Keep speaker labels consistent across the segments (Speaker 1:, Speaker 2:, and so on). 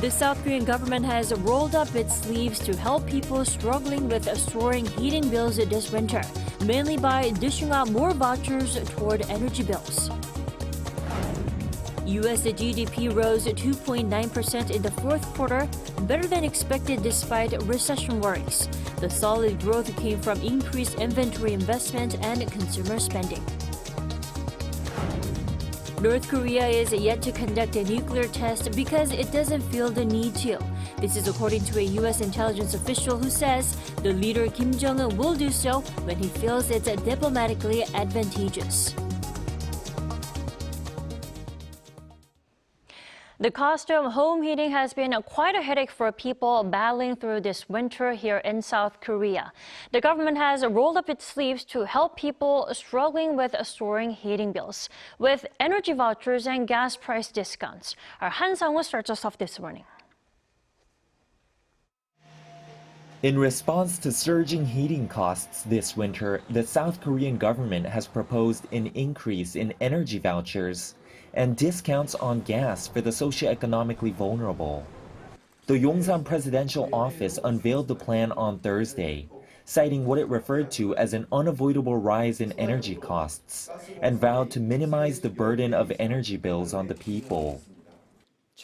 Speaker 1: The South Korean government has rolled up its sleeves to help people struggling with soaring heating bills this winter, mainly by dishing out more vouchers toward energy bills. U.S. GDP rose 2.9% in the fourth quarter, better than expected despite recession worries. The solid growth came from increased inventory investment and consumer spending. North Korea is yet to conduct a nuclear test because it doesn't feel the need to. This is according to a U.S. intelligence official who says the leader Kim Jong-un will do so when he feels it's diplomatically advantageous. The cost of home heating has been quite a headache for people battling through this winter here in South Korea. The government has rolled up its sleeves to help people struggling with soaring heating bills with energy vouchers and gas price discounts. Our Han Sang-woo starts us off this morning.
Speaker 2: In response to surging heating costs this winter, the South Korean government has proposed an increase in energy vouchers and discounts on gas for the socioeconomically vulnerable. The Yongsan Presidential Office unveiled the plan on Thursday, citing what it referred to as an unavoidable rise in energy costs, and vowed to minimize the burden of energy bills on the people.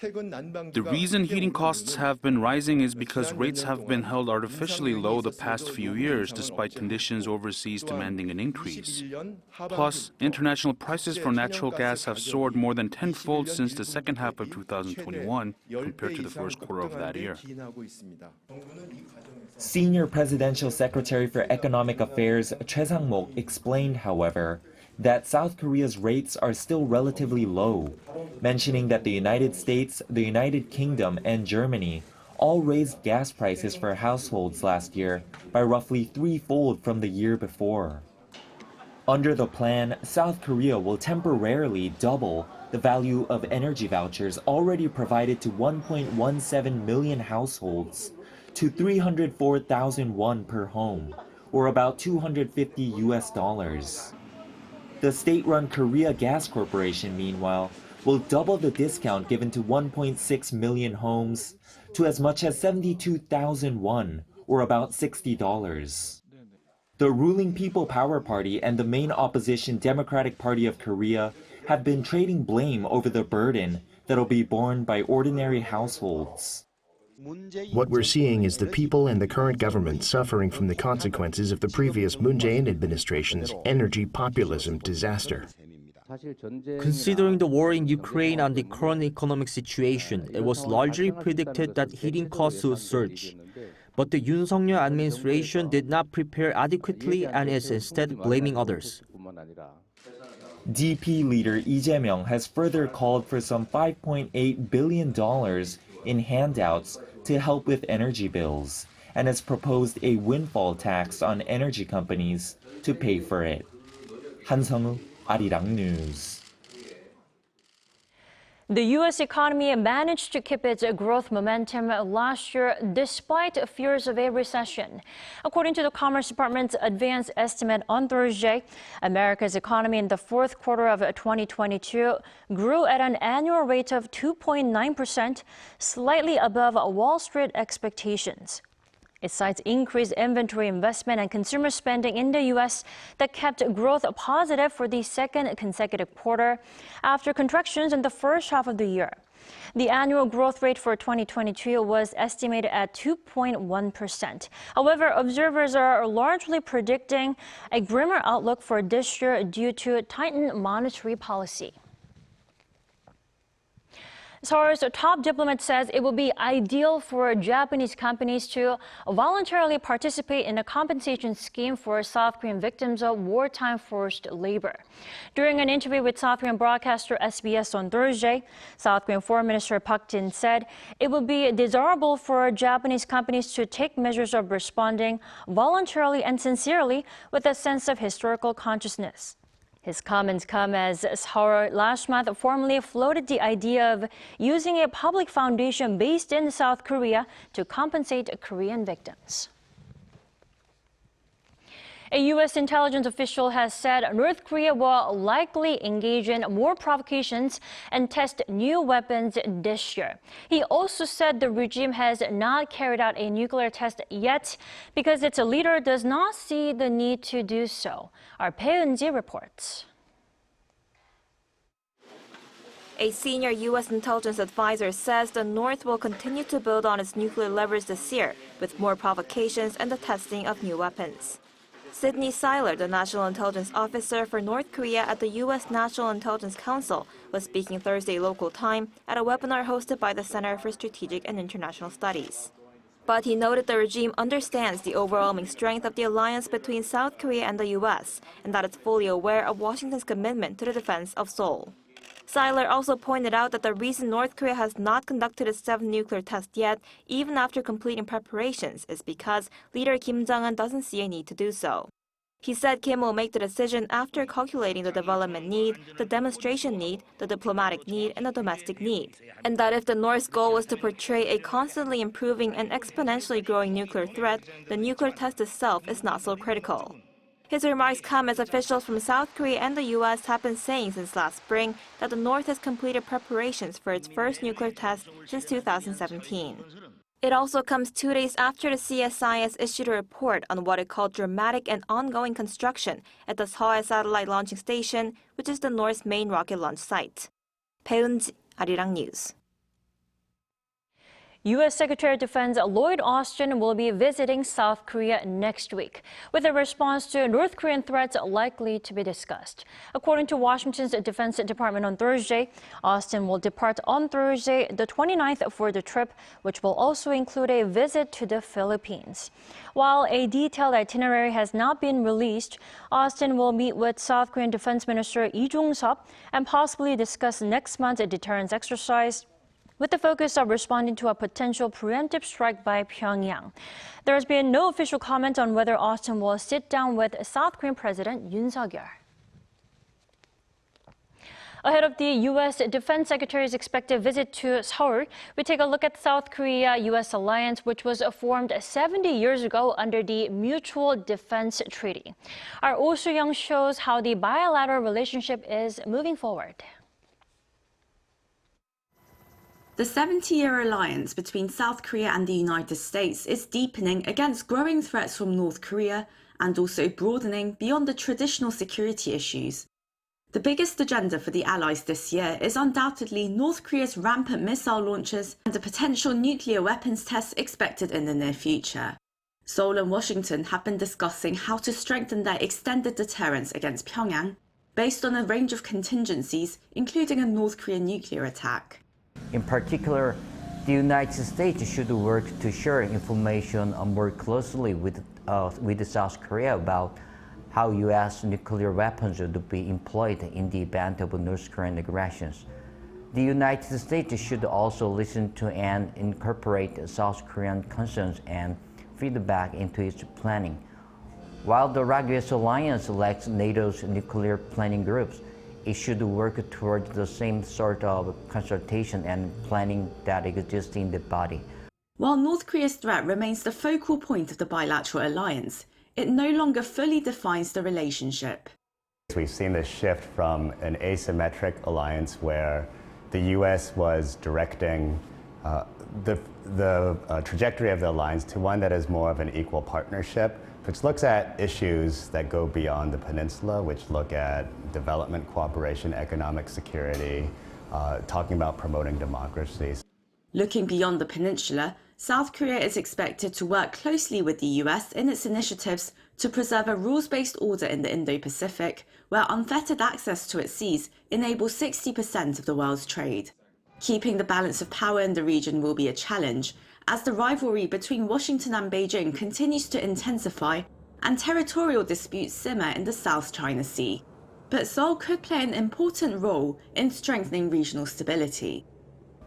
Speaker 3: The reason heating costs have been rising is because rates have been held artificially low the past few years, despite conditions overseas demanding an increase. Plus, international prices for natural gas have soared more than tenfold since the second half of 2021 compared to the first quarter of that year.
Speaker 2: Senior Presidential Secretary for Economic Affairs Choi Sang-mok explained, however, that South Korea's rates are still relatively low, mentioning that the United States, the United Kingdom, and Germany all raised gas prices for households last year by roughly threefold from the year before. Under the plan, South Korea will temporarily double the value of energy vouchers already provided to 1.17 million households to 304,000 won per home, or about $250. The state-run Korea Gas Corporation, meanwhile, will double the discount given to 1.6 million homes to as much as 72,000 won, or about $60. The ruling People Power Party and the main opposition Democratic Party of Korea have been trading blame over the burden that'll be borne by ordinary households.
Speaker 4: What we're seeing is the people and the current government suffering from the consequences of the previous Moon Jae-in administration's energy populism disaster.
Speaker 5: Considering the war in Ukraine and the current economic situation, it was largely predicted that heating costs would surge. But the Yoon Suk-yeol administration did not prepare adequately and is instead blaming others.
Speaker 2: DP leader Lee Jae-myung has further called for some $5.8 billion in handouts to help with energy bills, and has proposed a windfall tax on energy companies to pay for it. Han Sang-woo, Arirang News.
Speaker 1: The U.S. economy managed to keep its growth momentum last year despite fears of a recession. According to the Commerce Department's advanced estimate on Thursday, America's economy in the fourth quarter of 2022 grew at an annual rate of 2.9%, slightly above Wall Street expectations. It cites increased inventory investment and consumer spending in the U.S. that kept growth positive for the second consecutive quarter after contractions in the first half of the year. The annual growth rate for 2022 was estimated at 2.1%. However, observers are largely predicting a grimmer outlook for this year due to tightened monetary policy. Seoul's top diplomat says it will be ideal for Japanese companies to voluntarily participate in a compensation scheme for South Korean victims of wartime forced labor. During an interview with South Korean broadcaster SBS on Thursday, South Korean Foreign Minister Park Jin said it would be desirable for Japanese companies to take measures of responding voluntarily and sincerely with a sense of historical consciousness. His comments come as Seoul last month formally floated the idea of using a public foundation based in South Korea to compensate Korean victims. A U.S. intelligence official has said North Korea will likely engage in more provocations and test new weapons this year. He also said the regime has not carried out a nuclear test yet because its leader does not see the need to do so. Our Bae Eun-ji reports.
Speaker 6: A senior U.S. intelligence advisor says the North will continue to build on its nuclear leverage this year with more provocations and the testing of new weapons. Sidney Seiler, the National Intelligence Officer for North Korea at the U.S. National Intelligence Council, was speaking Thursday local time at a webinar hosted by the Center for Strategic and International Studies. But he noted the regime understands the overwhelming strength of the alliance between South Korea and the U.S. and that it's fully aware of Washington's commitment to the defense of Seoul. Seiler also pointed out that the reason North Korea has not conducted its 7th nuclear test yet, even after completing preparations, is because leader Kim Jong-un doesn't see a need to do so. He said Kim will make the decision after calculating the development need, the demonstration need, the diplomatic need, and the domestic need. And that if the North's goal was to portray a constantly improving and exponentially growing nuclear threat, the nuclear test itself is not so critical. His remarks come as officials from South Korea and the U.S. have been saying since last spring that the North has completed preparations for its first nuclear test since 2017. It also comes 2 days after the CSIS issued a report on what it called dramatic and ongoing construction at the Seoul Satellite Launching Station, which is the North's main rocket launch site. Bae Eun-ji, Arirang News.
Speaker 1: U.S. Secretary of Defense Lloyd Austin will be visiting South Korea next week, with a response to North Korean threats likely to be discussed. According to Washington's Defense Department on Thursday, Austin will depart on Thursday, the 29th, for the trip, which will also include a visit to the Philippines. While a detailed itinerary has not been released, Austin will meet with South Korean Defense Minister Lee Jong-seop and possibly discuss next month's deterrence exercise, with the focus of responding to a potential preemptive strike by Pyongyang. There has been no official comment on whether Austin will sit down with South Korean President Yoon Suk-yeol. Ahead of the U.S. Defense Secretary's expected visit to Seoul, we take a look at South Korea-U.S. alliance, which was formed 70 years ago under the Mutual Defense Treaty. Our Oh Soo-young shows how the bilateral relationship is moving forward.
Speaker 7: The 70-year alliance between South Korea and the United States is deepening against growing threats from North Korea and also broadening beyond the traditional security issues. The biggest agenda for the allies this year is undoubtedly North Korea's rampant missile launches and a potential nuclear weapons test expected in the near future. Seoul and Washington have been discussing how to strengthen their extended deterrence against Pyongyang based on a range of contingencies, including a North Korean nuclear attack.
Speaker 8: In particular, the United States should work to share information more closely with South Korea about how U.S. nuclear weapons would be employed in the event of North Korean aggressions. The United States should also listen to and incorporate South Korean concerns and feedback into its planning. While the rugged alliance lacks NATO's nuclear planning groups, it should work toward the same sort of consultation and planning that exists in the body.
Speaker 7: While North Korea's threat remains the focal point of the bilateral alliance, it no longer fully defines the relationship.
Speaker 9: We've seen this shift from an asymmetric alliance where the U.S. was directing the trajectory of the alliance to one that is more of an equal partnership, which looks at issues that go beyond the peninsula, which look at development cooperation, economic security, talking about promoting democracy.
Speaker 7: Looking beyond the peninsula, South Korea is expected to work closely with the US in its initiatives to preserve a rules-based order in the Indo-Pacific, where unfettered access to its seas enables 60% of the world's trade. Keeping the balance of power in the region will be a challenge, as the rivalry between Washington and Beijing continues to intensify and territorial disputes simmer in the South China Sea. But Seoul could play an important role in strengthening regional stability.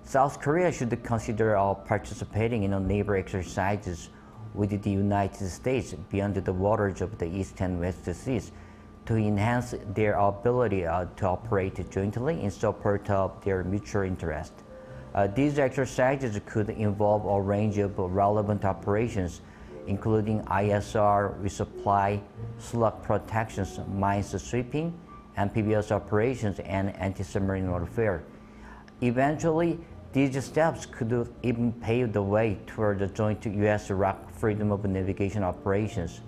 Speaker 8: South Korea should consider participating in naval exercises with the United States beyond the waters of the East and West Seas, to enhance their ability to operate jointly in support of their mutual interest. These exercises could involve a range of relevant operations, including ISR, resupply, slug protections, mines sweeping, amphibious operations, and anti-submarine warfare. Eventually, these steps could even pave the way toward the joint U.S.-Iraq freedom of navigation operations.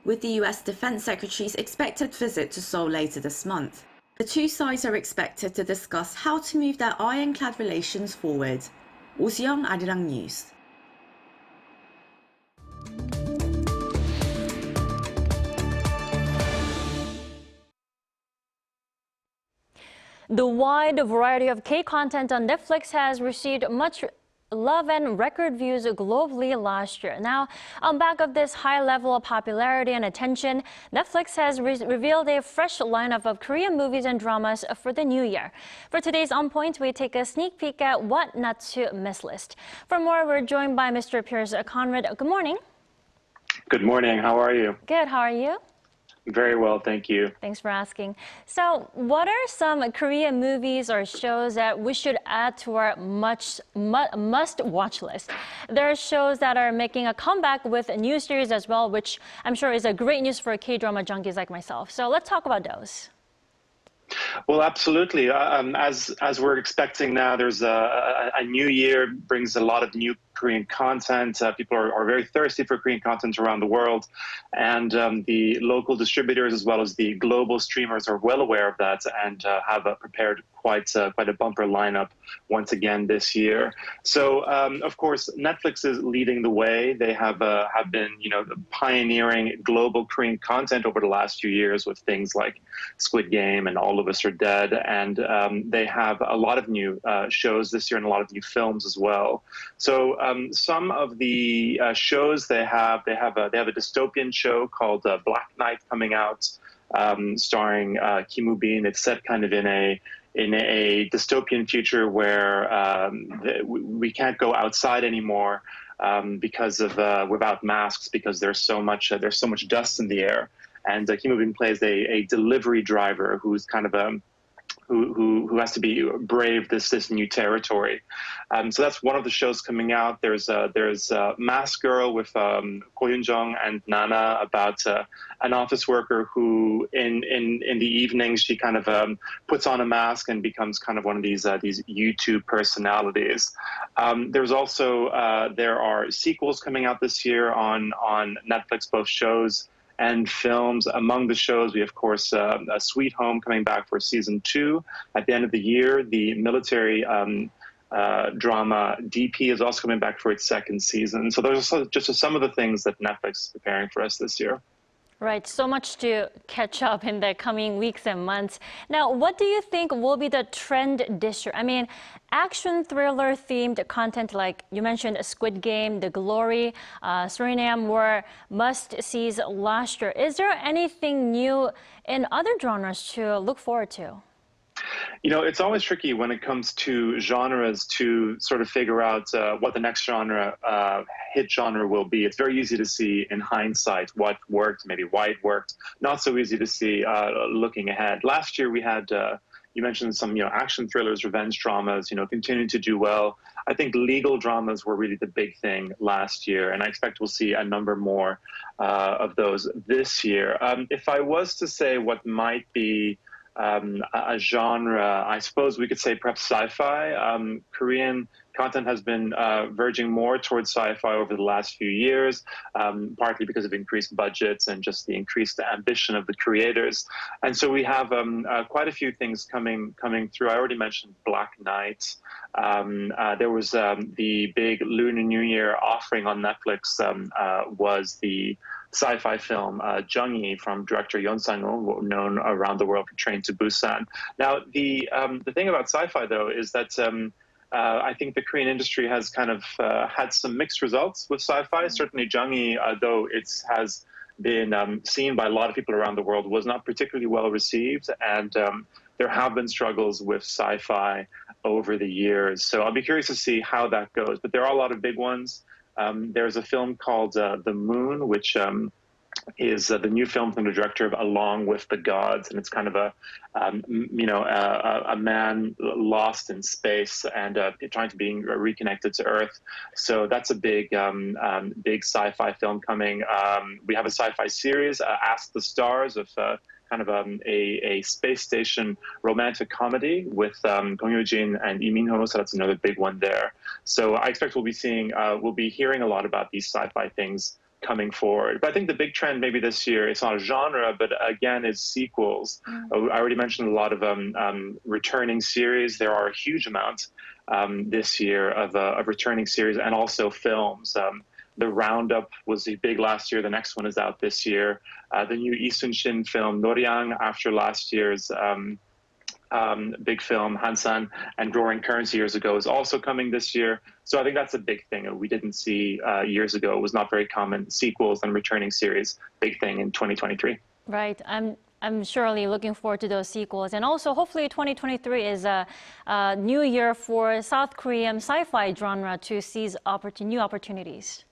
Speaker 7: With the US Defense Secretary's expected visit to Seoul later this month, the two sides are expected to discuss how to move their ironclad relations forward. Oh Seong, Arirang News.
Speaker 1: The wide variety of K-content on Netflix has received much love and record views globally last year. Now, on back of this high level of popularity and attention, Netflix has revealed a fresh lineup of Korean movies and dramas for the new year. For today's On Point, we take a sneak peek at what not to miss list. For more, we're joined by Mr. Piers Conrad. Good morning.
Speaker 10: Good morning. How are you?
Speaker 1: Good. How are you?
Speaker 10: Very well, thank you.
Speaker 1: Thanks for asking. So, what are some Korean movies or shows that we should add to our must-watch list? There are shows that are making a comeback with a new series as well, which I'm sure is a great news for K-drama junkies like myself. So let's talk about those.
Speaker 10: Well, absolutely. As we're expecting now, there's a new year brings a lot of new Korean content. People are very thirsty for Korean content around the world, and the local distributors as well as the global streamers are well aware of that and have prepared quite a bumper lineup once again this year. So, of course, Netflix is leading the way. They have been, pioneering global Korean content over the last few years with things like Squid Game and All of Us Are Dead, and they have a lot of new shows this year and a lot of new films as well. So some of the shows they have a dystopian show called Black Knight coming out, starring Kim Woo-bin. It's set kind of in a dystopian future where we can't go outside anymore because of without masks, because there's so much dust in the air. And Kim Woo-bin plays a delivery driver who's kind of who has to be brave this new territory. So that's one of the shows coming out. There's Mask Girl with Ko Yoon-jung and Nana about an office worker who in the evenings she kind of puts on a mask and becomes kind of one of these YouTube personalities. There's also there are sequels coming out this year on Netflix, both shows and films. Among the shows, we of course Sweet Home coming back for season 2 at the end of the year. The military drama DP is also coming back for its second season. So those are just some of the things that Netflix is preparing for us this year.
Speaker 1: Right, so much to catch up in the coming weeks and months. Now, what do you think will be the trend this year? I mean, action thriller themed content like you mentioned Squid Game, The Glory, Suriname were must-sees last year. Is there anything new in other genres to look forward to?
Speaker 10: It's always tricky when it comes to genres to sort of figure out what the next hit genre will be. It's very easy to see in hindsight what worked, maybe why it worked. Not so easy to see looking ahead. Last year we had, you mentioned some, action thrillers, revenge dramas, continuing to do well. I think legal dramas were really the big thing last year, and I expect we'll see a number more of those this year. If I was to say what might be a genre, I suppose we could say perhaps sci-fi. Korean content has been verging more towards sci-fi over the last few years, partly because of increased budgets and just the increased ambition of the creators. And so we have quite a few things coming through. I already mentioned Black Knight. There was the big Lunar New Year offering on Netflix was the sci-fi film Jung-Yi from director Yoon Sang-woo, known around the world for Train to Busan. Now, the thing about sci-fi, though, is that I think the Korean industry has kind of had some mixed results with sci-fi. Certainly, Jung-Yi, though it has been seen by a lot of people around the world, was not particularly well received, and there have been struggles with sci-fi over the years. So I'll be curious to see how that goes. But there are a lot of big ones. There's a film called The Moon, which is the new film from the director of Along with the Gods, and it's kind of a man lost in space and trying to be reconnected to Earth. So that's a big sci-fi film coming. We have a sci-fi series, Ask the Stars, of kind of a space station romantic comedy with Gong Yoo-jin and Lee Min-ho, so that's another big one there. So I expect we'll be hearing a lot about these sci-fi things coming forward. But I think the big trend maybe this year, it's not a genre, but again, is sequels. I already mentioned a lot of returning series. There are a huge amount this year of returning series and also films. The Roundup was big last year. The next one is out this year. The new Lee Sun-shin film, Noryang, after last year's big film, Hansan and Roaring Currents years ago, is also coming this year. So I think that's a big thing we didn't see years ago. It was not very common. Sequels and returning series, big thing in 2023.
Speaker 1: Right. I'm surely looking forward to those sequels. And also, hopefully 2023 is a new year for South Korean sci-fi genre to seize new opportunities.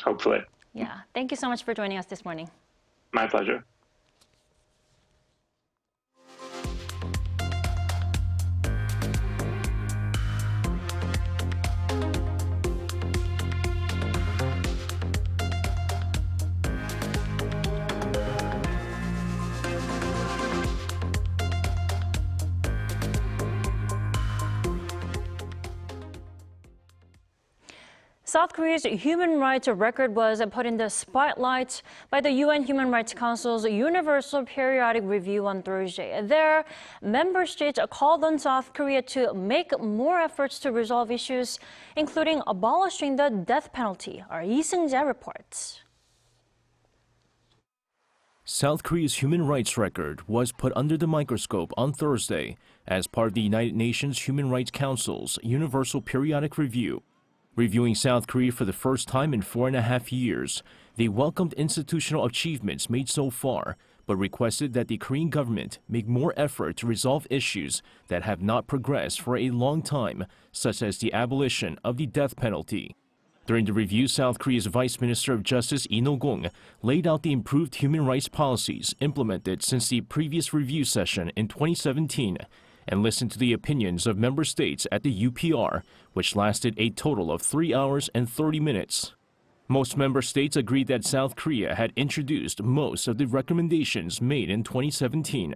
Speaker 10: Hopefully.
Speaker 1: Yeah. Thank you so much for joining us this morning.
Speaker 10: My pleasure.
Speaker 1: South Korea's human rights record was put in the spotlight by the UN Human Rights Council's Universal Periodic Review on Thursday. There, member states called on South Korea to make more efforts to resolve issues, including abolishing the death penalty. Our Lee Seung-jae reports.
Speaker 11: South Korea's human rights record was put under the microscope on Thursday as part of the United Nations Human Rights Council's Universal Periodic Review. Reviewing South Korea for the first time in 4.5 years, they welcomed institutional achievements made so far, but requested that the Korean government make more effort to resolve issues that have not progressed for a long time, such as the abolition of the death penalty. During the review, South Korea's Vice Minister of Justice Lee No-gong laid out the improved human rights policies implemented since the previous review session in 2017, and listened to the opinions of member states at the UPR, which lasted a total of 3 hours and 30 minutes. Most member states agreed that South Korea had introduced most of the recommendations made in 2017.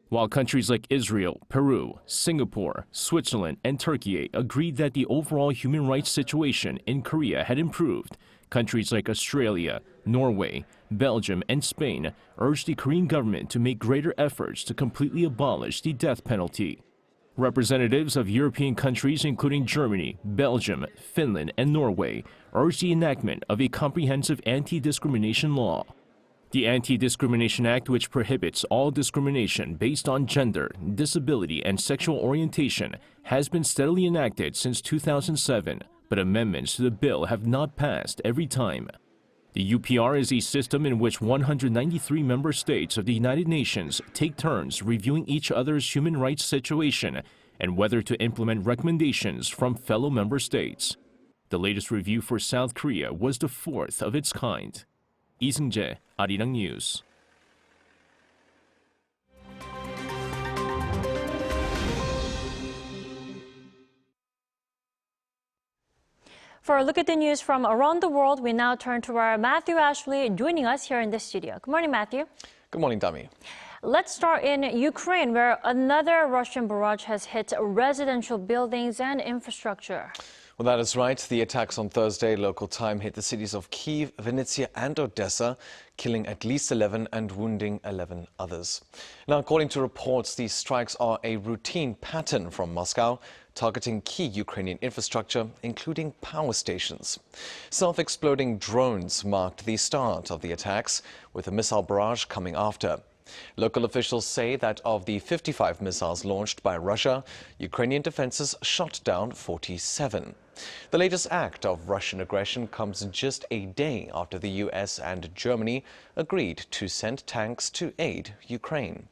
Speaker 11: While countries like Israel, Peru, Singapore, Switzerland, and Turkey agreed that the overall human rights situation in Korea had improved, countries like Australia, Norway, Belgium, and Spain urged the Korean government to make greater efforts to completely abolish the death penalty. Representatives of European countries including Germany, Belgium, Finland, and Norway urged the enactment of a comprehensive anti-discrimination law. The Anti-Discrimination Act, which prohibits all discrimination based on gender, disability, and sexual orientation, has been steadily enacted since 2007, but amendments to the bill have not passed every time. The UPR is a system in which 193 member states of the United Nations take turns reviewing each other's human rights situation and whether to implement recommendations from fellow member states. The latest review for South Korea was the fourth of its kind. Lee Seung-jae, Arirang News.
Speaker 1: For a look at the news from around the world, we now turn to our Matthew Ashley joining us here in the studio. Good morning, Matthew.
Speaker 12: Good morning, Dami.
Speaker 1: Let's start in Ukraine, where another Russian barrage has hit residential buildings and infrastructure.
Speaker 12: Well, that is right. The attacks on Thursday, local time, hit the cities of Kyiv, Vinnytsia and Odessa, killing at least 11 and wounding 11 others. Now, according to reports, these strikes are a routine pattern from Moscow, targeting key Ukrainian infrastructure, including power stations. Self-exploding drones marked the start of the attacks, with a missile barrage coming after. Local officials say that of the 55 missiles launched by Russia, Ukrainian defenses shot down 47. The latest act of Russian aggression comes just a day after the U.S. and Germany agreed to send tanks to aid Ukraine.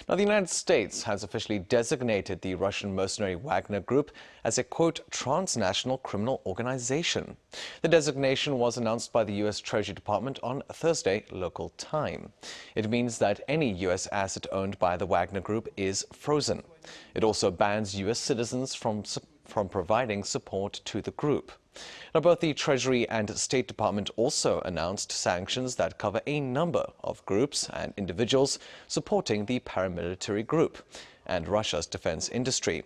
Speaker 12: Now, the United States has officially designated the Russian mercenary Wagner Group as a, quote, transnational criminal organization. The designation was announced by the U.S. Treasury Department on Thursday, local time. It means that any U.S. asset owned by the Wagner Group is frozen. It also bans U.S. citizens from providing support to the group. Now, both the Treasury and State Department also announced sanctions that cover a number of groups and individuals supporting the paramilitary group and Russia's defense industry.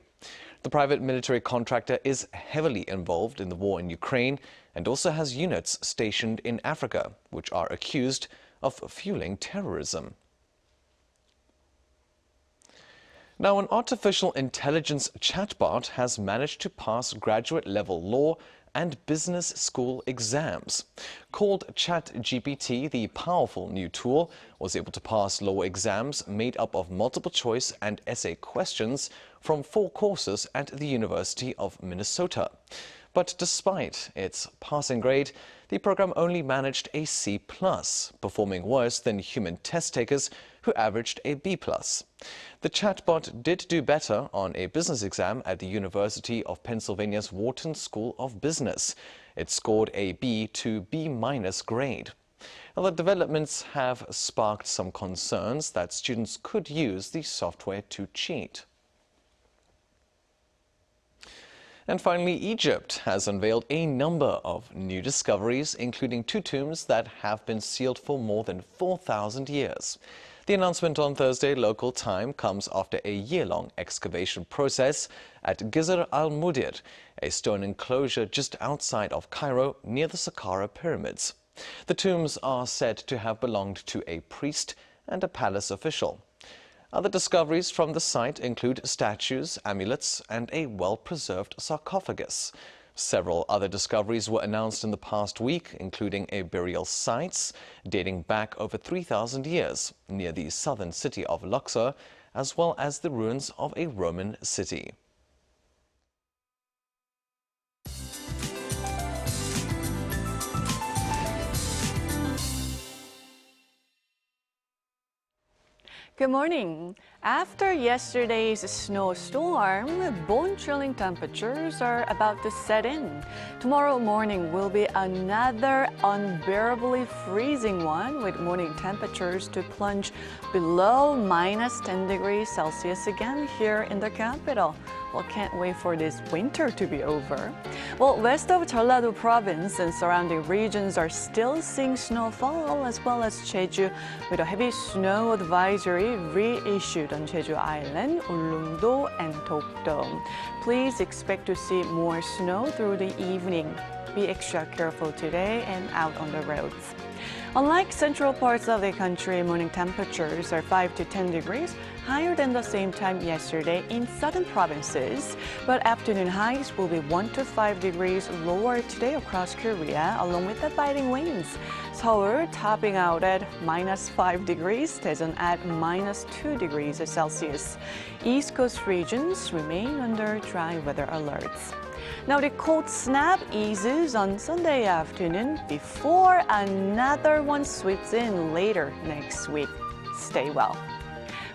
Speaker 12: The private military contractor is heavily involved in the war in Ukraine and also has units stationed in Africa, which are accused of fueling terrorism. Now, an artificial intelligence chatbot has managed to pass graduate-level law and business school exams. Called ChatGPT, the powerful new tool was able to pass law exams made up of multiple choice and essay questions from 4 courses at the University of Minnesota. But despite its passing grade, the program only managed a C+, performing worse than human test takers who averaged a B+. The chatbot did do better on a business exam at the University of Pennsylvania's Wharton School of Business. It scored a B to B- grade. Now, the developments have sparked some concerns that students could use the software to cheat. And finally, Egypt has unveiled a number of new discoveries, including 2 tombs that have been sealed for more than 4,000 years. The announcement on Thursday local time comes after a year-long excavation process at Gizr al-Mudir, a stone enclosure just outside of Cairo near the Saqqara pyramids. The tombs are said to have belonged to a priest and a palace official. Other discoveries from the site include statues, amulets, and a well-preserved sarcophagus. Several other discoveries were announced in the past week, including a burial sites dating back over 3,000 years near the southern city of Luxor, as well as the ruins of a Roman city.
Speaker 13: Good morning. After yesterday's snowstorm, bone-chilling temperatures are about to set in. Tomorrow morning will be another unbearably freezing one, with morning temperatures to plunge below -10 degrees Celsius again here in the capital. Well, can't wait for this winter to be over. Well, west of Jeollado province and surrounding regions are still seeing snowfall, as well as Jeju, with a heavy snow advisory reissued on Jeju Island, Ulleungdo, and Dokdo. Please expect to see more snow through the evening. Be extra careful today and out on the roads. Unlike central parts of the country, morning temperatures are 5 to 10 degrees higher than the same time yesterday in southern provinces, but afternoon highs will be 1 to 5 degrees lower today across Korea, along with the biting winds. Seoul topping out at -5 degrees, Daejeon at -2 degrees Celsius. East Coast regions remain under dry weather alerts. Now, the cold snap eases on Sunday afternoon before another one sweeps in later next week. Stay well.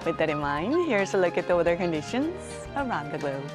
Speaker 13: With that in mind, here's a look at the weather conditions around the globe.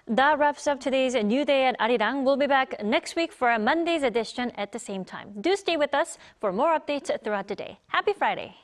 Speaker 1: That wraps up today's New Day at Arirang. We'll be back next week for a Monday's edition at the same time. Do stay with us for more updates throughout the day. Happy Friday!